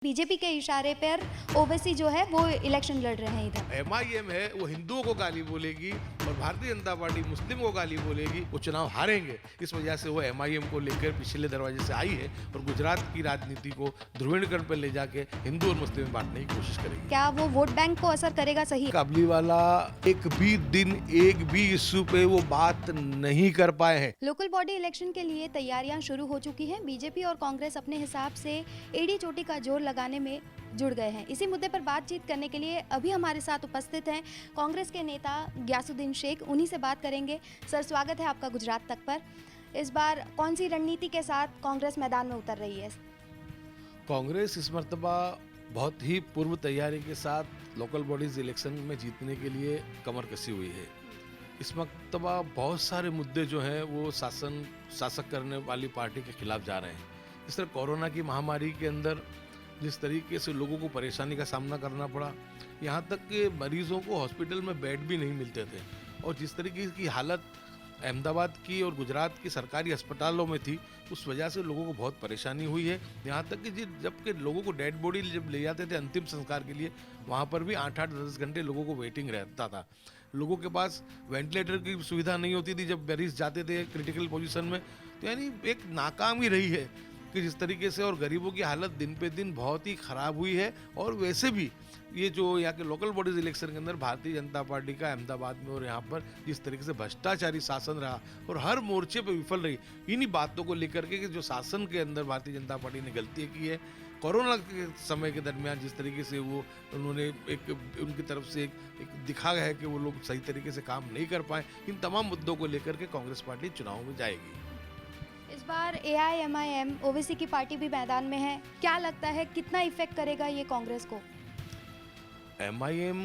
BJP के इशारे पर ओवैसी जो है वो इलेक्शन लड़ रहे हैं इधर। एमआईएम है वो हिंदुओं को गाली बोलेगी और भारतीय जनता पार्टी मुस्लिमों को गाली बोलेगी, वो चुनाव हारेंगे। इस वजह से वो एमआईएम को लेकर पिछले दरवाजे से आई है और गुजरात की राजनीति को ध्रुवीकरण पर ले जाके हिंदू और मुस्लिम में बांटने की कोशिश करेगी। क्या वो वोट बैंक को असर करेगा? सही काबली वाला एक भी दिन एक भी इश्यू पे वो बात नहीं कर पाए हैं। लोकल बॉडी इलेक्शन के लिए तैयारियां शुरू हो चुकी हैं। बीजेपी और कांग्रेस अपने हिसाब से एड़ी चोटी का जोर लगाने में जुड़ गए हैं। इसी मुद्दे पर बातचीत करने के लिए अभी हमारे साथ उपस्थित हैं कांग्रेस के नेता ग्यासुद्दीन शेख। उन्हीं से बात करेंगे। सर, स्वागत है आपका गुजरात तक पर। इस बार कौन सी रणनीति के साथ कांग्रेस मैदान में उतर रही है? कांग्रेस इस मर्तबा बहुत ही पूर्व तैयारी के साथ लोकल बॉडीज इलेक्शन में जीतने के लिए कमर कसी हुई है। इस मर्तबा बहुत सारे मुद्दे जो हैं वो शासक करने वाली पार्टी के खिलाफ जा रहे हैं। इस तरह कोरोना की महामारी के अंदर जिस तरीके से लोगों को परेशानी का सामना करना पड़ा, यहाँ तक कि मरीजों को हॉस्पिटल में बेड भी नहीं मिलते थे, और जिस तरीके की हालत अहमदाबाद की और गुजरात की सरकारी अस्पतालों में थी, उस वजह से लोगों को बहुत परेशानी हुई है। यहाँ तक कि जबकि लोगों को डेड बॉडी जब ले जाते थे अंतिम संस्कार के लिए, वहाँ पर भी 8-8 10 घंटे लोगों को वेटिंग रहता था। लोगों के पास वेंटिलेटर की सुविधा नहीं होती थी जब मरीज जाते थे क्रिटिकल पोजीशन में। तो यानी एक नाकामी रही है कि जिस तरीके से, और गरीबों की हालत दिन पे दिन बहुत ही ख़राब हुई है। और वैसे भी ये जो यहाँ के लोकल बॉडीज इलेक्शन के अंदर भारतीय जनता पार्टी का अहमदाबाद में और यहाँ पर जिस तरीके से भ्रष्टाचारी शासन रहा और हर मोर्चे पे विफल रही, इन्हीं बातों को लेकर के कि जो शासन के अंदर भारतीय जनता पार्टी ने गलती की है, कोरोना के समय के दरमियान जिस तरीके से वो उन्होंने एक उनकी तरफ से एक दिखा है कि वो लोग सही तरीके से काम नहीं कर पाए, इन तमाम मुद्दों को लेकर के कांग्रेस पार्टी चुनाव में जाएगी। इस बार एआईएमआईएम ओवैसी की पार्टी भी मैदान में है। क्या लगता है कितना इफेक्ट करेगा ये कांग्रेस को? एमआईएम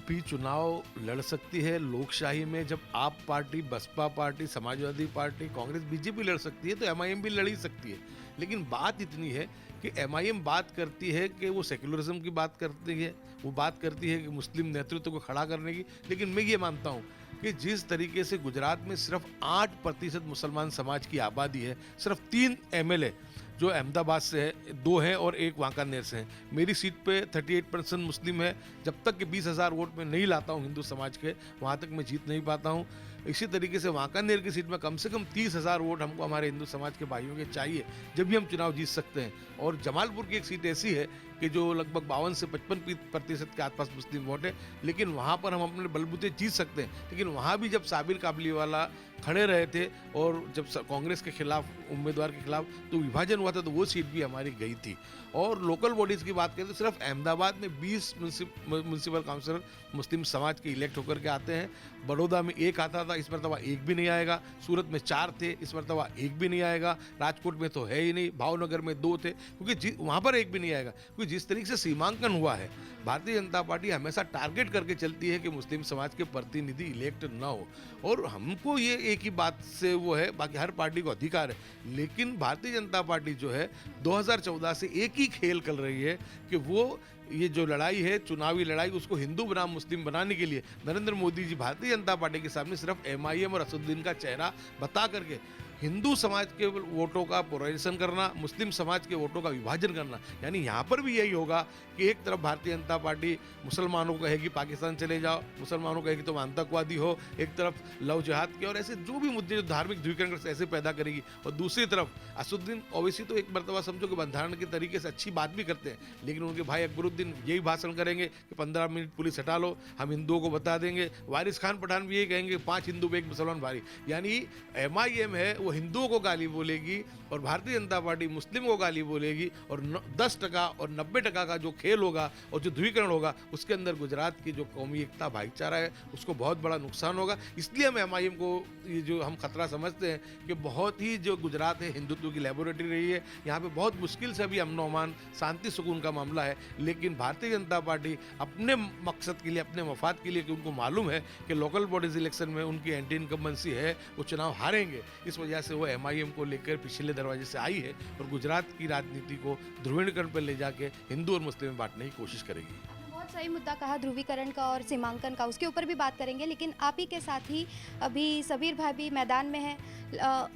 भी चुनाव लड़ सकती है लोकशाही में। जब आप party, Baspa party, Samajwadi party, Congress, BJP लड़ सकती है तो एमआईएम भी लड़ ही सकती है। लेकिन बात इतनी है कि एमआईएम बात करती है कि वो सेक्युलरिज्म की बात करती है, वो बात करती है कि मुस्लिम नेतृत्व को खड़ा करने की। लेकिन मैं ये मानता हूँ कि जिस तरीके से गुजरात में सिर्फ 8% मुसलमान समाज की आबादी है, सिर्फ 3 एमएलए जो अहमदाबाद से है, 2 हैं और 1 वांकानेर से हैं। मेरी सीट पे 38% मुस्लिम है। जब तक कि 20,000 वोट में नहीं लाता हूँ हिंदू समाज के, वहाँ तक मैं जीत नहीं पाता हूँ। इसी तरीके से वांकानेर की सीट में कम से कम 30,000 वोट हमको हमारे हिंदू समाज के भाइयों के चाहिए, जब भी हम चुनाव जीत सकते हैं। और जमालपुर की एक सीट ऐसी है कि जो लगभग 52 से 55% के आसपास मुस्लिम वोट है, लेकिन वहाँ पर हम अपने बलबूते जीत सकते हैं। लेकिन वहाँ भी जब साबिर काबली वाला खड़े रहे थे और जब कांग्रेस के खिलाफ, उम्मीदवार के खिलाफ, तो विभाजन हुआ था, तो वो सीट भी हमारी गई थी। और लोकल बॉडीज़ की बात करें तो सिर्फ अहमदाबाद में 20 म्यूनसिपल काउंसिलर मुस्लिम समाज के इलेक्ट होकर के आते हैं। बड़ौदा में 1 आता था, इस मरतबा 1 भी नहीं आएगा। सूरत में 4 थे, इस मरतबा 1 भी नहीं आएगा। राजकोट में तो है ही नहीं। भावनगर में 2 थे, क्योंकि वहाँ पर 1 भी नहीं आएगा। क्योंकि जिस तरीके से सीमांकन हुआ है, भारतीय जनता पार्टी हमेशा टारगेट करके चलती है कि मुस्लिम समाज के प्रतिनिधि इलेक्ट ना हो। और हमको ये एक ही बात से वो है, बाकी हर पार्टी को अधिकार है, लेकिन भारतीय जनता पार्टी जो है 2014 से एक ही खेल कर रही है कि वो ये जो लड़ाई है, चुनावी लड़ाई, उसको हिंदू बनाम मुस्लिम बनाने के लिए नरेंद्र मोदी जी भारतीय जनता पार्टी के सामने सिर्फ एमआईएम और असदुद्दीन का चेहरा बता करके हिंदू समाज के वोटों का पोलराइजेशन करना, मुस्लिम समाज के वोटों का विभाजन करना। यानी यहाँ पर भी यही होगा कि एक तरफ भारतीय जनता पार्टी मुसलमानों को कहेगी पाकिस्तान चले जाओ, मुसलमानों को कहेगी तुम आतंकवादी हो, एक तरफ लव जिहाद के और ऐसे जो भी मुद्दे, जो धार्मिक ध्रुवीकरण ऐसे पैदा करेगी। और दूसरी तरफ असदुद्दीन ओवैसी तो एक मरतबा समझो कि बंधारण के तरीके से अच्छी बात भी करते हैं, लेकिन उनके भाई अकबरुद्दीन यही भाषण करेंगे कि 15 मिनट पुलिस हटा लो, हम हिंदुओं को बता देंगे। वारिस खान पठान भी यही कहेंगे 5 हिंदू 1 मुसलमान भारी। यानी एमआईएम है वो हिंदुओं को गाली बोलेगी और भारतीय जनता पार्टी मुस्लिम को गाली बोलेगी। और 10% और 90% का जो खेल होगा और जो ध्रुवीकरण होगा, उसके अंदर गुजरात की जो कौमी एकता, भाईचारा है, उसको बहुत बड़ा नुकसान होगा। इसलिए हम एमआईएम को ये जो हम खतरा समझते हैं कि बहुत ही जो गुजरात है हिंदुत्व की लेबोरेटरी रही है, यहाँ पे बहुत मुश्किल से अभी अमन अमान, शांति सुकून का मामला है। लेकिन भारतीय जनता पार्टी अपने मकसद के लिए, अपने मफाद के लिए, कि उनको मालूम है कि लोकल बॉडीज इलेक्शन में उनकी एंटी इनकम्बेंसी है, वो चुनाव हारेंगे। इस वजह से वो एमआईएम को लेकर पिछले दरवाजे से आई है और गुजरात की राजनीति को ध्रुवीकरण पर ले जाके हिंदू और मुस्लिम में बांटने की कोशिश करेगी। बहुत सही मुद्दा कहा ध्रुवीकरण का और सीमांकन का, उसके ऊपर भी बात करेंगे, लेकिन आप ही के साथ ही अभी सबीर भाई भी मैदान में हैं।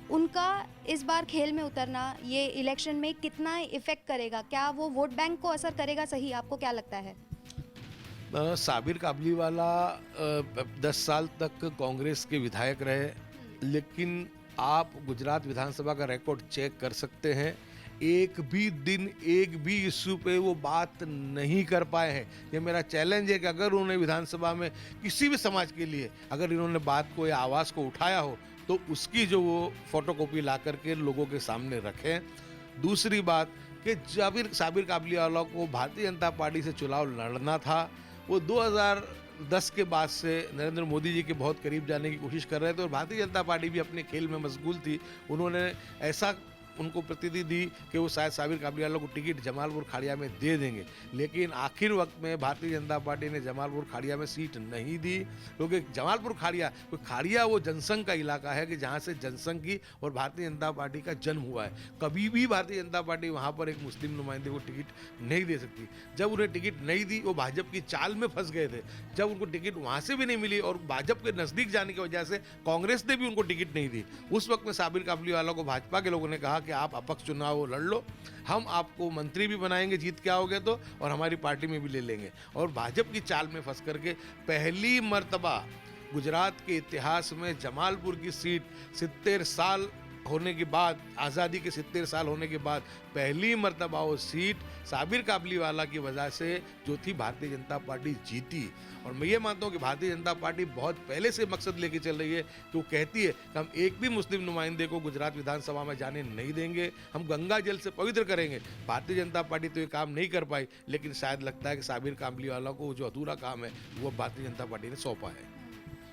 उनका इस बार खेल में उतरना ये इलेक्शन में कितना इफेक्ट करेगा? क्या वो वोट बैंक को असर करेगा? सही, आपको क्या लगता है? साबिर काबलीवाला 10 साल तक कांग्रेस के विधायक रहे, लेकिन आप गुजरात विधानसभा का रिकॉर्ड चेक कर सकते हैं, एक भी दिन एक भी इश्यू पे वो बात नहीं कर पाए हैं। ये मेरा चैलेंज है कि अगर उन्होंने विधानसभा में किसी भी समाज के लिए अगर इन्होंने बात को या आवाज़ को उठाया हो तो उसकी जो वो फोटोकॉपी ला करके लोगों के सामने रखें। दूसरी बात कि साबिर काबलीवाला को भारतीय जनता पार्टी से चुनाव लड़ना था, वो 2010 के बाद से नरेंद्र मोदी जी के बहुत करीब जाने की कोशिश कर रहे थे और भारतीय जनता पार्टी भी अपने खेल में मशगूल थी। उन्होंने ऐसा उनको प्रतीति दी कि वो शायद साबिर काबलीवाला को टिकट जमालपुर खाड़िया में दे देंगे, लेकिन आखिर वक्त में भारतीय जनता पार्टी ने जमालपुर खाड़िया में सीट नहीं दी, क्योंकि जमालपुर खाड़िया वो जनसंघ का इलाका है कि जहाँ से जनसंघ की और भारतीय जनता पार्टी का जन्म हुआ है। कभी भी भारतीय जनता पार्टी वहाँ पर एक मुस्लिम नुमाइंदे को टिकट नहीं दे सकती। जब उन्हें टिकट नहीं दी वो भाजपा की चाल में फंस गए थे। जब उनको टिकट वहाँ से भी नहीं मिली और भाजपा के नज़दीक जाने की वजह से कांग्रेस ने भी उनको टिकट नहीं दी, उस वक्त में साबिर काबलीवाला को भाजपा के लोगों ने कहा कि आप अपक्ष चुनाव लड़ लो, हम आपको मंत्री भी बनाएंगे जीत के आओगे तो, और हमारी पार्टी में भी ले लेंगे। और भाजपा की चाल में फंस करके पहली मर्तबा गुजरात के इतिहास में जमालपुर की सीट 70 साल होने के बाद, आज़ादी के 70 साल होने के बाद पहली मर्तबा वो सीट साबिर काबलीवाला की वजह से जो थी भारतीय जनता पार्टी जीती। और मैं ये मानता हूँ कि भारतीय जनता पार्टी बहुत पहले से मकसद लेके चल रही है कि वो कहती है कि हम एक भी मुस्लिम नुमाइंदे को गुजरात विधानसभा में जाने नहीं देंगे, हम गंगा जल से पवित्र करेंगे। भारतीय जनता पार्टी तो ये काम नहीं कर पाई, लेकिन शायद लगता है कि साबिर काबलीवाला को जो अधूरा काम है वो भारतीय जनता पार्टी ने सौंपा है।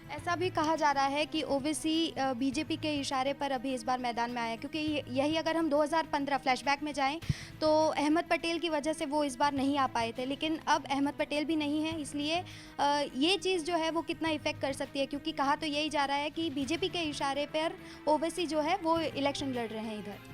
ऐसा भी कहा जा रहा है कि ओवैसी बीजेपी के इशारे पर अभी इस बार मैदान में आया, क्योंकि यही अगर हम 2015 फ्लैशबैक में जाएं तो अहमद पटेल की वजह से वो इस बार नहीं आ पाए थे, लेकिन अब अहमद पटेल भी नहीं है, इसलिए ये चीज़ जो है वो कितना इफेक्ट कर सकती है, क्योंकि कहा तो यही जा रहा है कि बीजेपी के इशारे पर ओवैसी जो है वो इलेक्शन लड़ रहे हैं इधर।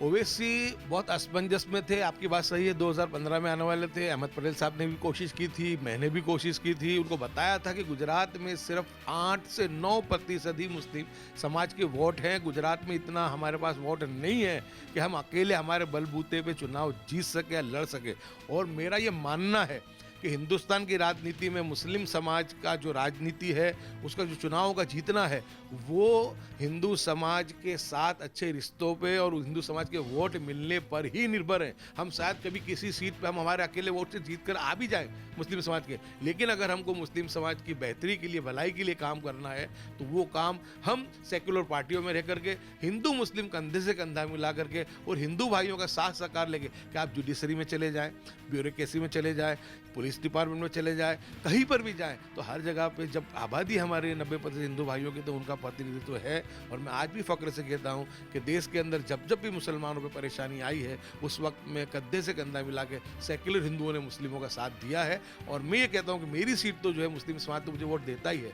ओवैसी बहुत असमंजस में थे, आपकी बात सही है, 2015 में आने वाले थे। अहमद पटेल साहब ने भी कोशिश की थी, मैंने भी कोशिश की थी, उनको बताया था कि गुजरात में सिर्फ 8 से 9% ही मुस्लिम समाज के वोट हैं, गुजरात में इतना हमारे पास वोट नहीं है कि हम अकेले हमारे बलबूते पे चुनाव जीत सके या लड़ सके। और मेरा ये मानना है कि हिंदुस्तान की राजनीति में मुस्लिम समाज का जो राजनीति है, उसका जो चुनाव का जीतना है, वो हिंदू समाज के साथ अच्छे रिश्तों पे और हिंदू समाज के वोट मिलने पर ही निर्भर है। हम शायद कभी किसी सीट पे हम हमारे अकेले वोट से जीत कर आ भी जाएं मुस्लिम समाज के, लेकिन अगर हमको मुस्लिम समाज की बेहतरी के लिए, भलाई के लिए काम करना है तो वो काम हम सेक्युलर पार्टियों में रह करके, हिंदू मुस्लिम कंधे से कंधा मिला करके और हिंदू भाइयों का साथ सहकार लेके, कि आप जुडिशरी में चले जाएं, ब्यूरोक्रेसी में चले जाएं, पुलिस डिपार्टमेंट में चले जाए, कहीं पर भी जाएं, तो हर जगह पे जब आबादी हमारे 90% हिंदू भाइयों की, तो उनका प्रतिनिधित्व है। और मैं आज भी फक्र से कहता हूं कि देश के अंदर जब जब भी मुसलमानों पर परेशानी आई है, उस वक्त में कंधे से कंधा मिला के सेक्युलर हिंदुओं ने मुस्लिमों का साथ दिया है। और मैं ये कहता हूँ कि मेरी सीट तो जो है मुस्लिम समाज तो मुझे वोट देता ही है,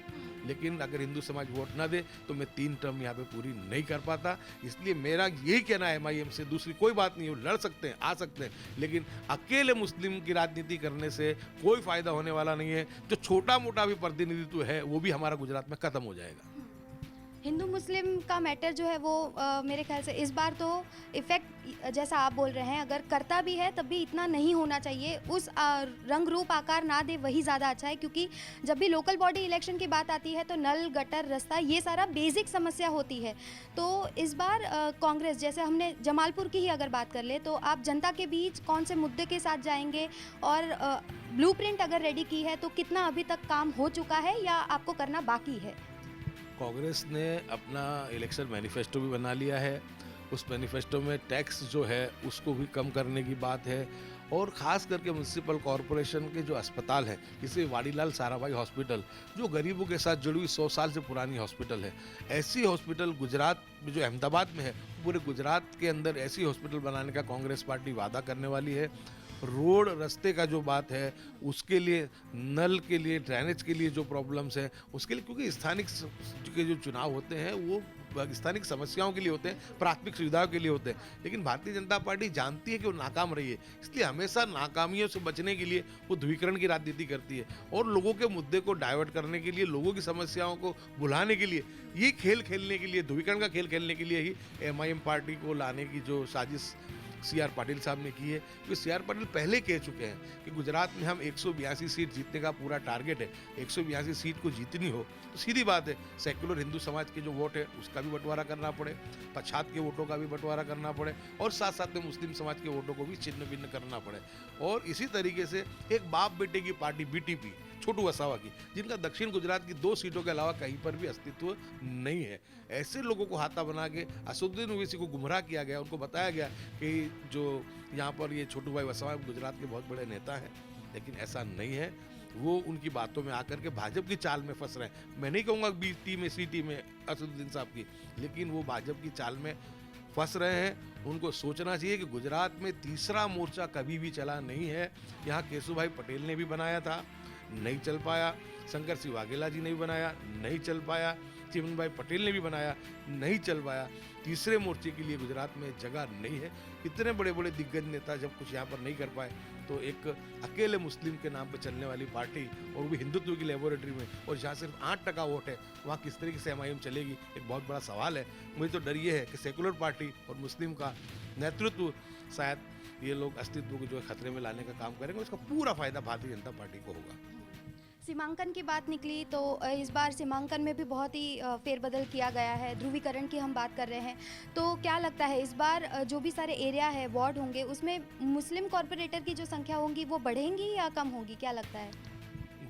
लेकिन अगर हिंदू समाज वोट ना दे तो मैं 3 टर्म यहाँ पे पूरी नहीं कर पाता। इसलिए मेरा यही कहना है MIM से, दूसरी कोई बात नहीं है, लड़ सकते हैं, आ सकते हैं, लेकिन अकेले मुस्लिम की राजनीति करने से कोई फायदा होने वाला नहीं है। जो छोटा मोटा भी प्रतिनिधित्व है वो भी हमारा गुजरात में खत्म हो जाएगा। हिंदू मुस्लिम का मैटर जो है वो मेरे ख्याल से इस बार तो इफ़ेक्ट जैसा आप बोल रहे हैं अगर करता भी है तब भी इतना नहीं होना चाहिए, उस रंग रूप आकार ना दे वही ज़्यादा अच्छा है, क्योंकि जब भी लोकल बॉडी इलेक्शन की बात आती है तो नल गटर रास्ता ये सारा बेसिक समस्या होती है। तो इस बार कांग्रेस, जैसे हमने जमालपुर की ही अगर बात कर ले, तो आप जनता के बीच कौन से मुद्दे के साथ जाएंगे और ब्लूप्रिंट अगर रेडी की है तो कितना अभी तक काम हो चुका है या आपको करना बाकी है? कांग्रेस ने अपना इलेक्शन मैनिफेस्टो भी बना लिया है। उस मैनिफेस्टो में टैक्स जो है उसको भी कम करने की बात है, और ख़ास करके म्यूनसिपल कॉरपोरेशन के जो अस्पताल है, जैसे वाडीलाल साराभाई हॉस्पिटल, जो गरीबों के साथ जुड़ी हुई 100 साल से पुरानी हॉस्पिटल है, ऐसी हॉस्पिटल गुजरात में जो अहमदाबाद में है, पूरे गुजरात के अंदर ऐसी हॉस्पिटल बनाने का कांग्रेस पार्टी वादा करने वाली है। रोड रास्ते का जो बात है उसके लिए, नल के लिए, ड्रेनेज के लिए जो प्रॉब्लम्स हैं उसके लिए, क्योंकि स्थानिक के जो चुनाव होते हैं वो स्थानिक समस्याओं के लिए होते हैं, प्राथमिक सुविधाओं के लिए होते हैं। लेकिन भारतीय जनता पार्टी जानती है कि वो नाकाम रही है, इसलिए हमेशा नाकामियों से बचने के लिए वो ध्रुवीकरण की राजनीति करती है और लोगों के मुद्दे को डाइवर्ट करने के लिए, लोगों की समस्याओं को भुलाने के लिए, ये खेल खेलने के लिए, ध्रुवीकरण का खेल खेलने के लिए ही एमआईएम पार्टी को लाने की जो साजिश सी.आर. पाटिल साहब ने की है। क्योंकि सी.आर. पाटिल पहले कह चुके हैं कि गुजरात में हम 182 सीट जीतने का पूरा टारगेट है। 182 सीट को जीतनी हो तो सीधी बात है, सेक्युलर हिंदू समाज के जो वोट है उसका भी बंटवारा करना पड़े, पछात के वोटों का भी बंटवारा करना पड़े और साथ साथ में मुस्लिम समाज के वोटों को भी छिन्न भिन्न करना पड़े। और इसी तरीके से एक बाप बेटे की पार्टी बीटीपी छोटू वसावा की, जिनका दक्षिण गुजरात की 2 सीटों के अलावा कहीं पर भी अस्तित्व नहीं है, ऐसे लोगों को हाथा बना के असदुद्दीन ओवैसी को गुमराह किया गया। उनको बताया गया कि जो यहाँ पर ये छोटू भाई वसावा गुजरात के बहुत बड़े नेता हैं, लेकिन ऐसा नहीं है। वो उनकी बातों में आकर के भाजपा की चाल में फंस रहे हैं। मैं नहीं कहूँगा बी टी में सी टी में असदुद्दीन साहब की, लेकिन वो भाजपा की चाल में फंस रहे हैं। उनको सोचना चाहिए कि गुजरात में तीसरा मोर्चा कभी भी चला नहीं है। यहाँ केशुभाई पटेल ने भी बनाया था, नहीं चल पाया। शंकर सिंह वाघेला जी ने भी बनाया, नहीं चल पाया। चिमन भाई पटेल ने भी बनाया, नहीं चल पाया। तीसरे मोर्चे के लिए गुजरात में जगह नहीं है। इतने बड़े बड़े दिग्गज नेता जब कुछ यहाँ पर नहीं कर पाए तो एक अकेले मुस्लिम के नाम पर चलने वाली पार्टी, और वो भी हिंदुत्व की लेबोरेटरी में, और जहाँ सिर्फ 8% वोट है, वहाँ किस तरीके से एमआईएम चलेगी, एक बहुत बड़ा सवाल है। मुझे तो डर ये है कि सेकुलर पार्टी और मुस्लिम का नेतृत्व शायद ये लोग अस्तित्व को जो है खतरे में लाने का काम करेंगे। उसका पूरा फायदा भारतीय जनता पार्टी को होगा। सीमांकन की बात निकली तो इस बार सीमांकन में भी बहुत ही फेरबदल किया गया है। ध्रुवीकरण की हम बात कर रहे हैं, तो क्या लगता है इस बार जो भी सारे एरिया है, वार्ड होंगे, उसमें मुस्लिम कॉर्पोरेटर की जो संख्या होंगी वो बढ़ेंगी या कम होगी, क्या लगता है?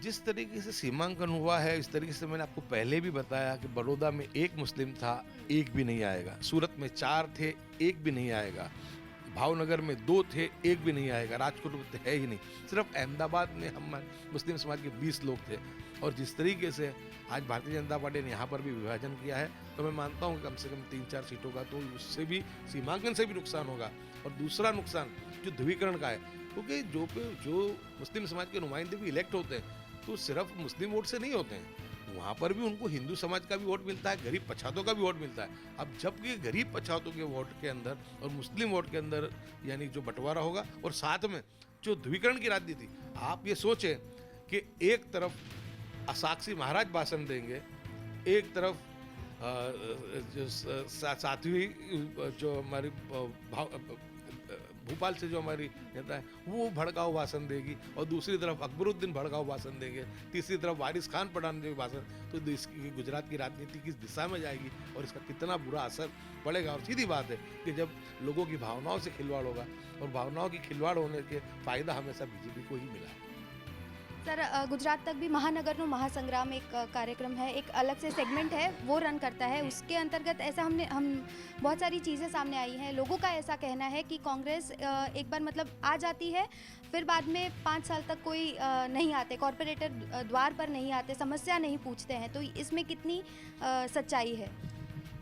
जिस तरीके से सीमांकन हुआ है, इस तरीके से मैंने आपको पहले भी बताया कि बड़ौदा में 1 मुस्लिम था, 1 भी नहीं आएगा। सूरत में 4 थे, 1 भी नहीं आएगा। भावनगर में 2 थे, 1 भी नहीं आएगा। राजकोट में तो है ही नहीं। सिर्फ अहमदाबाद में हम मुस्लिम समाज के 20 लोग थे। और जिस तरीके से आज भारतीय जनता पार्टी ने यहाँ पर भी विभाजन किया है, तो मैं मानता हूँ कि कम से कम 3-4 सीटों का तो उससे भी, सीमांकन से भी नुकसान होगा। और दूसरा नुकसान जो ध्रुवीकरण का है, क्योंकि जो मुस्लिम समाज के नुमाइंदे भी इलेक्ट होते हैं तो सिर्फ मुस्लिम वोट से नहीं होते हैं, वहाँ पर भी उनको हिंदू समाज का भी वोट मिलता है, गरीब पछातों का भी वोट मिलता है। अब जबकि गरीब पछातों के वोट के अंदर और मुस्लिम वोट के अंदर यानी जो बंटवारा होगा, और साथ में जो ध्रुवीकरण की राजनीति, आप ये सोचें कि एक तरफ साक्षी महाराज भाषण देंगे, एक तरफ जो साध्वी जो हमारी भोपाल से जो हमारी नेता है वो भड़काऊ भाषण देगी, और दूसरी तरफ अकबरुद्दीन भड़काऊ भाषण देंगे, तीसरी तरफ वारिस खान पठान देंगे भाषण। तो गुजरात की राजनीति किस दिशा में जाएगी और इसका कितना बुरा असर पड़ेगा। और सीधी बात है कि जब लोगों की भावनाओं से खिलवाड़ होगा, और भावनाओं की खिलवाड़ होने के फायदा हमेशा बीजेपी को ही मिला है। सर, गुजरात तक भी महानगरનો महासंग्राम एक कार्यक्रम है, एक अलग से सेगमेंट है, वो रन करता है। उसके अंतर्गत ऐसा हम बहुत सारी चीज़ें सामने आई हैं। लोगों का ऐसा कहना है कि कांग्रेस एक बार मतलब आ जाती है, फिर बाद में 5 साल तक कोई नहीं आते, कॉरपोरेटर द्वार पर नहीं आते, समस्या नहीं पूछते हैं। तो इसमें कितनी सच्चाई है?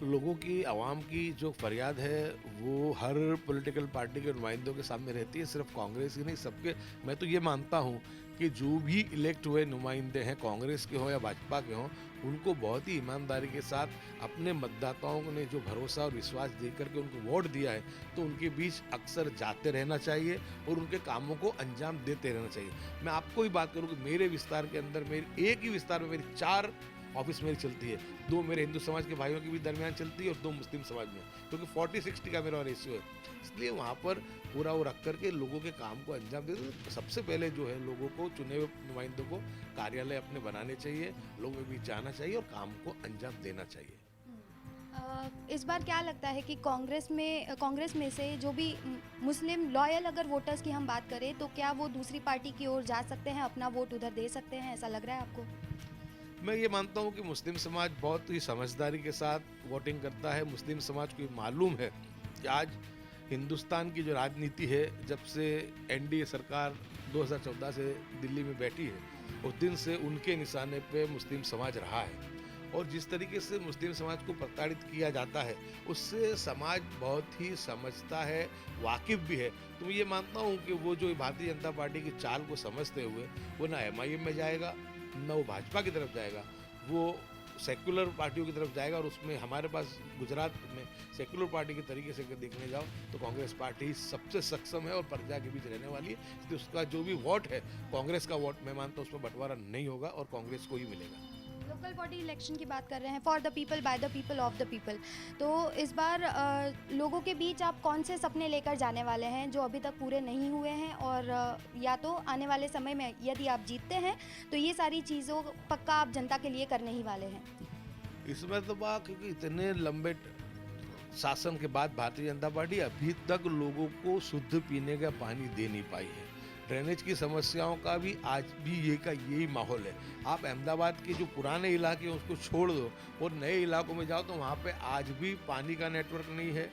लोगों की, आवाम की जो फरियाद है वो हर पॉलिटिकल पार्टी के नुमाइंदों के सामने रहती है, सिर्फ कांग्रेस ही नहीं, सबके। मैं तो ये मानता हूँ कि जो भी इलेक्ट हुए नुमाइंदे हैं, कांग्रेस के हों या भाजपा के हों, उनको बहुत ही ईमानदारी के साथ अपने मतदाताओं ने जो भरोसा और विश्वास देकर के उनको वोट दिया है, तो उनके बीच अक्सर जाते रहना चाहिए और उनके कामों को अंजाम देते रहना चाहिए। मैं आपको ही बात करूँ कि मेरे विस्तार के अंदर, मेरे एक ही विस्तार में मेरी 4 ऑफिस मेरी चलती है। 2 मेरे हिंदू समाज के भाइयों के भी दरमियान चलती है और 2 मुस्लिम समाज में, क्योंकि 40-60 का मेरा रेशियो है। इसलिए वहाँ पर पूरा वो रख करके लोगों के काम को अंजाम देते। तो सबसे पहले जो है, लोगों को, चुने हुए नुमाइंदों को कार्यालय अपने बनाने चाहिए, लोगों के बीच जाना चाहिए और काम को अंजाम देना चाहिए। इस बार क्या लगता है कि कांग्रेस में से जो भी मुस्लिम लॉयल अगर वोटर्स की हम बात करें, तो क्या वो दूसरी पार्टी की ओर जा सकते हैं, अपना वोट उधर दे सकते हैं, ऐसा लग रहा है आपको? मैं ये मानता हूँ कि मुस्लिम समाज बहुत ही समझदारी के साथ वोटिंग करता है। मुस्लिम समाज को मालूम है कि आज हिंदुस्तान की जो राजनीति है, जब से एनडीए सरकार 2014 से दिल्ली में बैठी है, उस दिन से उनके निशाने पे मुस्लिम समाज रहा है। और जिस तरीके से मुस्लिम समाज को प्रताड़ित किया जाता है, उससे समाज बहुत ही समझता है, वाकिफ भी है। तो मैं ये मानता हूँ कि वो जो भारतीय जनता पार्टी की चाल को समझते हुए वो ना एमआईएम में जाएगा, न वो भाजपा की तरफ जाएगा, वो सेक्युलर पार्टियों की तरफ जाएगा और उसमें हमारे पास गुजरात में सेक्युलर पार्टी के तरीके से अगर देखने जाओ तो कांग्रेस पार्टी सबसे सक्षम है और प्रजा के बीच रहने वाली है, इसलिए उसका जो भी वोट है कांग्रेस का वोट मैं मानता हूँ उसमें बंटवारा नहीं होगा और कांग्रेस को ही मिलेगा। लोकल बॉडी इलेक्शन की बात कर रहे हैं, for the people by the people of the people, तो इस बार लोगों के बीच आप कौन से सपने लेकर जाने वाले हैं जो अभी तक पूरे नहीं हुए हैं, और या तो आने वाले समय में यदि आप जीतते हैं तो ये सारी चीज़ों पक्का आप जनता के लिए करने ही वाले हैं? इसमें तो बात क्योंकि इतने लंबे शासन के बाद भारतीय जनता पार्टी अभी तक लोगों को शुद्ध पीने का पानी दे नहीं पाई है। ड्रेनेज की समस्याओं का भी आज भी यही माहौल है। आप अहमदाबाद के जो पुराने इलाके हैं उसको छोड़ दो और नए इलाकों में जाओ तो वहाँ पे आज भी पानी का नेटवर्क नहीं है,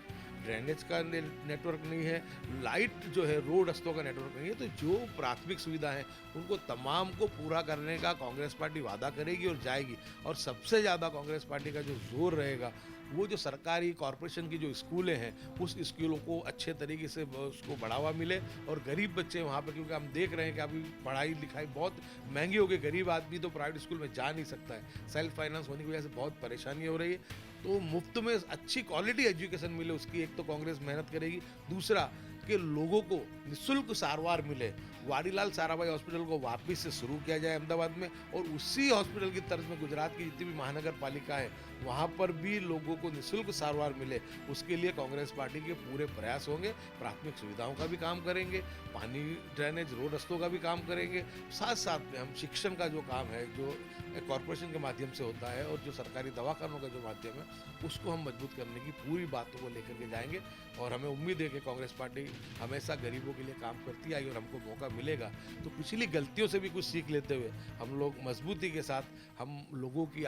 ड्रेनेज का नेटवर्क नहीं है, लाइट जो है रोड रस्तों का नेटवर्क नहीं है। तो जो प्राथमिक सुविधा है उनको तमाम को पूरा करने का कांग्रेस पार्टी वादा करेगी और जाएगी। और सबसे ज़्यादा कांग्रेस पार्टी का जो जोर रहेगा वो जो सरकारी कॉरपोरेशन की जो स्कूलें हैं उस स्कूलों को अच्छे तरीके से उसको बढ़ावा मिले और गरीब बच्चे वहाँ पर, क्योंकि हम देख रहे हैं कि अभी पढ़ाई लिखाई बहुत महंगी हो गई, गरीब आदमी तो प्राइवेट स्कूल में जा नहीं सकता है, सेल्फ फाइनेंस होने की वजह से बहुत परेशानी हो रही है। तो मुफ्त में अच्छी क्वालिटी एजुकेशन मिले उसकी एक तो कांग्रेस मेहनत करेगी, दूसरा कि लोगों को निःशुल्क सारवार मिले। वाडीलाल साराभाई हॉस्पिटल को वापस से शुरू किया जाए अहमदाबाद में और उसी हॉस्पिटल की तर्ज में गुजरात की जितनी भी महानगर पालिका है वहाँ पर भी लोगों को निःशुल्क सारवार मिले, उसके लिए कांग्रेस पार्टी के पूरे प्रयास होंगे। प्राथमिक सुविधाओं का भी काम करेंगे, पानी ड्रेनेज रोड रस्तों का भी काम करेंगे, साथ साथ में हम शिक्षण का जो काम है जो कॉरपोरेशन के माध्यम से होता है और जो सरकारी दवाखानों का जो माध्यम है उसको हम मजबूत करने की पूरी बातों को लेकर के जाएंगे। और हमें उम्मीद है कि कांग्रेस पार्टी हमेशा गरीबों के लिए काम करती आई और हमको मौका मिलेगा तो पिछली गलतियों से भी कुछ सीख लेते हुए हम लोग मजबूती के साथ हम लोगों की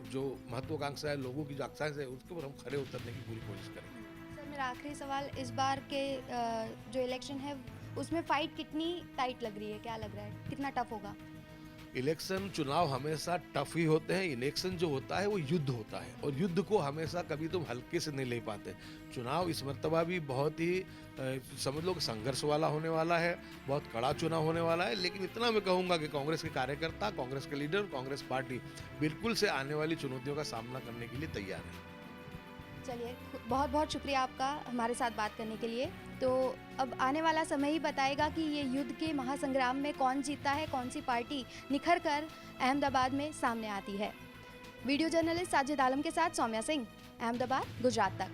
जो महत्वाकांक्षा है, लोगों की जो आकांक्षा है उसके ऊपर हम खड़े उतरने की पूरी कोशिश करेंगे। सर मेरा आखिरी सवाल, इस बार के जो इलेक्शन है उसमें फाइट कितनी टाइट लग रही है, क्या लग रहा है, कितना टफ होगा? इलेक्शन चुनाव हमेशा टफ ही होते हैं। इलेक्शन जो होता है वो युद्ध होता है और युद्ध को हमेशा कभी तुम हल्के से नहीं ले पाते। चुनाव इस मर्तबा भी बहुत ही समझ लो कि संघर्ष वाला होने वाला है, बहुत कड़ा चुनाव होने वाला है। लेकिन इतना मैं कहूँगा कि कांग्रेस के कार्यकर्ता, कांग्रेस के लीडर, कांग्रेस पार्टी बिल्कुल से आने वाली चुनौतियों का सामना करने के लिए तैयार है। चलिए, बहुत बहुत शुक्रिया आपका हमारे साथ बात करने के लिए। तो अब आने वाला समय ही बताएगा कि ये युद्ध के महासंग्राम में कौन जीतता है, कौन सी पार्टी निखर कर अहमदाबाद में सामने आती है। वीडियो जर्नलिस्ट साजिद आलम के साथ सौम्या सिंह, अहमदाबाद, गुजरात तक।